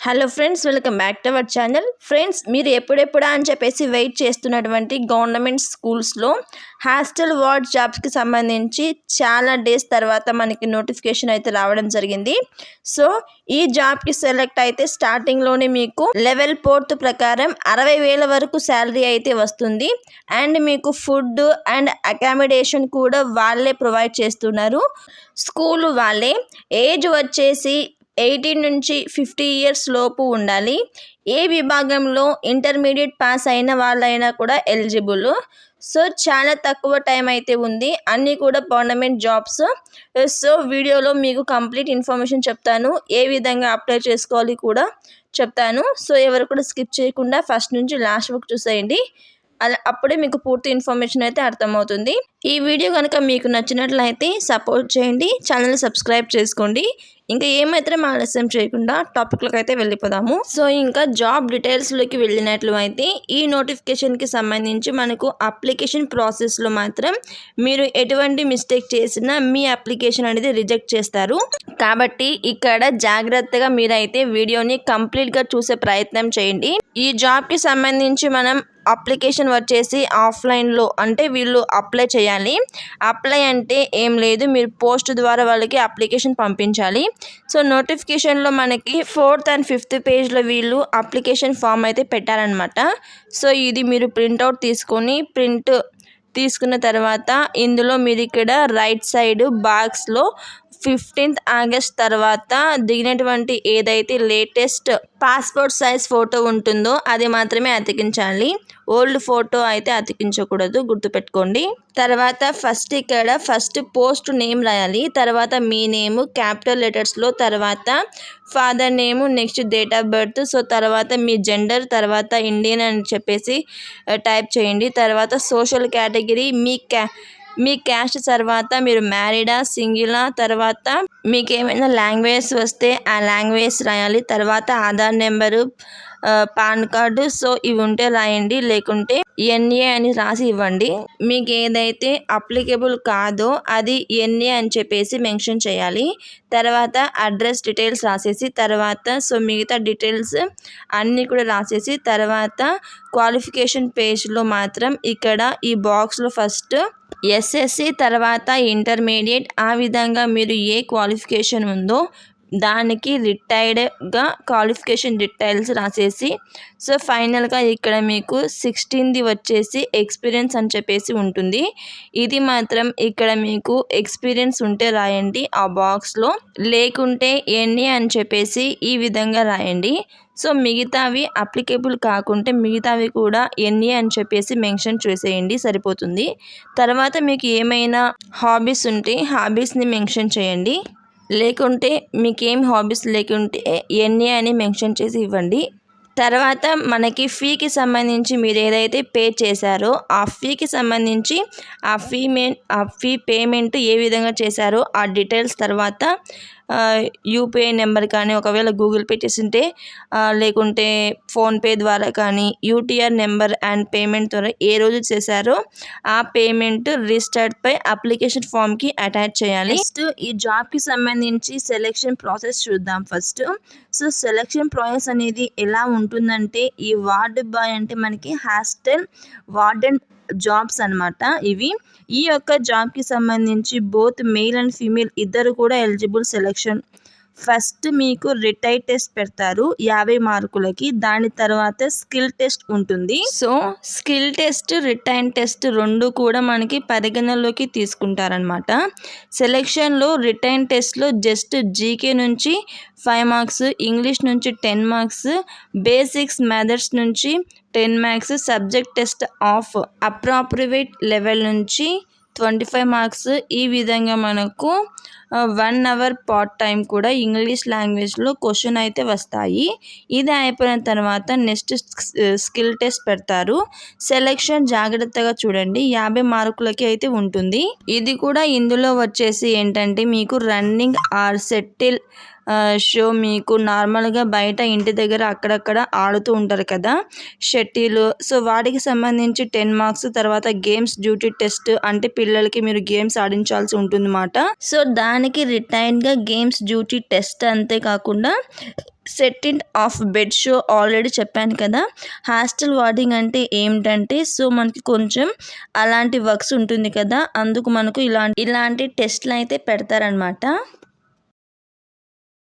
Hello friends, welcome back to our channel. Friends, మీరు ఎప్పుడెప్పుడా అని చెప్పేసి వెయిట్ చేస్తున్నటువంటి గవర్నమెంట్ స్కూల్స్లో హాస్టల్ వార్డ్ జాబ్స్కి సంబంధించి చాలా డేస్ తర్వాత మనకి నోటిఫికేషన్ అయితే రావడం జరిగింది. సో ఈ జాబ్కి సెలెక్ట్ అయితే స్టార్టింగ్లోనే మీకు లెవెల్ 4 ప్రకారం 60,000 వరకు శాలరీ అయితే వస్తుంది. అండ్ మీకు ఫుడ్ అండ్ అకామిడేషన్ కూడా వాళ్ళే ప్రొవైడ్ చేస్తున్నారు. స్కూల్ వాళ్ళే. ఏజ్ వచ్చేసి 18 నుంచి 50 ఇయర్స్ లోపు ఉండాలి. ఏ విభాగంలో ఇంటర్మీడియట్ పాస్ అయిన వాళ్ళైనా కూడా ఎలిజిబుల్. సో చాలా తక్కువ టైం అయితే ఉంది. అన్నీ కూడా గవర్నమెంట్ జాబ్స్. సో వీడియోలో మీకు కంప్లీట్ ఇన్ఫర్మేషన్ చెప్తాను. ఏ విధంగా అప్లై చేసుకోవాలి కూడా చెప్తాను. సో ఎవరు కూడా స్కిప్ చేయకుండా ఫస్ట్ నుంచి లాస్ట్ వరకు చూసేయండి. అప్పుడే మీకు పూర్తి ఇన్ఫర్మేషన్ అయితే అర్థమవుతుంది. ఈ వీడియో కనుక మీకు నచ్చినట్లయితే సపోర్ట్ చేయండి, ఛానల్ సబ్స్క్రైబ్ చేసుకోండి. ఇంకా ఏమాత్రం ఆలస్యం చేయకుండా టాపిక్లోకి అయితే వెళ్ళిపోదాము. సో ఇంకా జాబ్ డీటెయిల్స్లోకి వెళ్ళినట్లు అయితే ఈ నోటిఫికేషన్కి సంబంధించి మనకు అప్లికేషన్ ప్రాసెస్లో మాత్రం మీరు ఎటువంటి మిస్టేక్ చేసినా మీ అప్లికేషన్ అనేది రిజెక్ట్ చేస్తారు. కాబట్టి ఇక్కడ జాగ్రత్తగా మీరైతే వీడియోని కంప్లీట్గా చూసే ప్రయత్నం చేయండి. ఈ జాబ్కి సంబంధించి మనం అప్లికేషన్ వచ్చేసి ఆఫ్లైన్లో అంటే వీళ్ళు అప్లై చేయాలి. అప్లై అంటే ఏం లేదు, మీరు పోస్ట్ ద్వారా వాళ్ళకి అప్లికేషన్ పంపించాలి. సో నోటిఫికేషన్లో మనకి 4th and 5th పేజ్లో వీళ్ళు అప్లికేషన్ ఫామ్ అయితే పెట్టారనమాట. సో ఇది మీరు ప్రింట్అవుట్ తీసుకున్న తర్వాత ఇందులో మీరు ఇక్కడ రైట్ సైడ్ బాక్స్లో 15th ఆగస్ట్ తర్వాత దిగినటువంటి ఏదైతే లేటెస్ట్ పాస్పోర్ట్ సైజ్ ఫోటో ఉంటుందో అది మాత్రమే అతికించాలి. ఓల్డ్ ఫోటో అయితే అతికించకూడదు, గుర్తుపెట్టుకోండి. తర్వాత ఫస్ట్ పోస్ట్ నేమ్ రాయాలి. తర్వాత మీ నేము క్యాపిటల్ లెటర్స్లో, తర్వాత father name, next date of birth, so తర్వాత మీ జెండర్, తర్వాత ఇండియన్ అని చెప్పేసి టైప్ చేయండి. తర్వాత సోషల్ కేటగిరీ, మీ క్యాస్ట్, తర్వాత మీరు మ్యారీడా సింగిలా, తర్వాత మీకు ఏమైనా లాంగ్వేజ్ వస్తే ఆ లాంగ్వేజ్ రాయాలి. తర్వాత Aadhaar number, pan card, so ఇవి ఉంటే రాయండి, లేకుంటే ఎన్ఏ అని రాసి ఇవ్వండి. మీకు ఏదైతే అప్లికేబుల్ కాదో అది ఎన్ఏ అని చెప్పేసి మెన్షన్ చేయాలి. తర్వాత అడ్రస్ డీటెయిల్స్ రాసేసి తర్వాత సో మిగతా డీటెయిల్స్ అన్నీ కూడా రాసేసి తర్వాత క్వాలిఫికేషన్ పేజ్లో మాత్రం ఇక్కడ ఈ బాక్స్లో ఫస్ట్ ఎస్ఎస్సి తర్వాత ఇంటర్మీడియట్, ఆ విధంగా మీరు ఏ క్వాలిఫికేషన్ ఉందో దానికి రిటైర్డ్గా క్వాలిఫికేషన్ డీటెయిల్స్ రాసేసి సో ఫైనల్గా ఇక్కడ మీకు 16th వచ్చేసి ఎక్స్పీరియన్స్ అని చెప్పేసి ఉంటుంది. ఇది మాత్రం ఇక్కడ మీకు ఎక్స్పీరియన్స్ ఉంటే రాయండి ఆ బాక్స్లో, లేకుంటే ఎన్ని అని చెప్పేసి ఈ విధంగా రాయండి. సో మిగతావి అప్లికేబుల్ కాకుంటే మిగతావి కూడా ఎన్ని అని చెప్పేసి మెన్షన్ చేసేయండి, సరిపోతుంది. తర్వాత మీకు ఏమైనా హాబీస్ ఉంటే హాబీస్ని మెన్షన్ చేయండి, లేకుంటే మీకేం హాబీస్ లేకుంటే ఎన్ని అని మెన్షన్ చేసి ఇవ్వండి. తర్వాత మనకి ఫీకి సంబంధించి మీరు ఏదైతే పే చేశారో ఆ ఫీకి సంబంధించి ఆ ఫీ పేమెంట్ ఏ విధంగా చేశారో ఆ డీటెయిల్స్, తర్వాత యూపీఐ నెంబర్ కానీ ఒకవేళ గూగుల్ పే చేసింటే లేకుంటే ఫోన్పే ద్వారా కానీ యూటీఆర్ నెంబర్ అండ్ పేమెంట్ ద్వారా ఏ రోజు చేశారో ఆ పేమెంట్ రిజిస్టర్డ్పై అప్లికేషన్ ఫామ్కి అటాచ్ చేయాలి. నెక్స్ట్ ఈ జాబ్కి సంబంధించి సెలెక్షన్ ప్రాసెస్ చూద్దాం ఫస్ట్. సో సెలెక్షన్ ప్రాసెస్ అనేది ఎలా ఉంటుందంటే ఈ వార్డ్ బాయ్ అంటే మనకి హాస్టల్ వార్డెన్ జాబ్స్ అనమాట ఇవి. ఈ యొక్క జాబ్కి సంబంధించి బోత్ మెయిల్ అండ్ ఫీమేల్ ఇద్దరు కూడా ఎలిజిబుల్ సెలెక్షన్. ఫస్ట్ మీకు రిటైర్ టెస్ట్ పెడతారు 50 మార్కులకి, దాని తర్వాత స్కిల్ టెస్ట్ ఉంటుంది. So skill test retire test రెండు కూడా మనకి పరిగణలోకి తీసుకుంటారనమాట. సెలెక్షన్లో రిటైర్ టెస్ట్లో జస్ట్ జీకే నుంచి 5 మార్క్స్, ఇంగ్లీష్ నుంచి 10 మార్క్స్, బేసిక్స్ మెథడ్స్ నుంచి 10 marks, subject test of appropriate level నుంచి 25 మార్క్స్. ఈ విధంగా మనకు 1 hour పార్ట్ టైం కూడా ఇంగ్లీష్ లాంగ్వేజ్లో క్వశ్చన్ అయితే వస్తాయి. ఇది అయిపోయిన తర్వాత నెక్స్ట్ స్కిల్ టెస్ట్ పెడతారు. సెలెక్షన్ జాగ్రత్తగా చూడండి, 50 మార్కులకి అయితే ఉంటుంది. ఇది కూడా ఇందులో వచ్చేసి ఏంటంటే మీకు రన్నింగ్ ఆర్ సెటిల్ షో, మీకు నార్మల్గా బయట ఇంటి దగ్గర అక్కడక్కడ ఆడుతూ ఉంటారు కదా షటిల్, సో వాటికి సంబంధించి 10 మార్క్స్. తర్వాత గేమ్స్ డ్యూటీ టెస్ట్ అంటే పిల్లలకి మీరు గేమ్స్ ఆడించాల్సి ఉంటుంది అన్నమాట. సో దానికి రిటైర్డ్గా గేమ్స్ డ్యూటీ టెస్ట్, అంతేకాకుండా setting off bed show already చెప్పాను కదా. హాస్టల్ వార్డింగ్ అంటే ఏమిటంటే, సో మనకి కొంచెం అలాంటి వర్క్స్ ఉంటుంది కదా, అందుకు మనకు ఇలాంటి టెస్ట్లు అయితే పెడతారనమాట.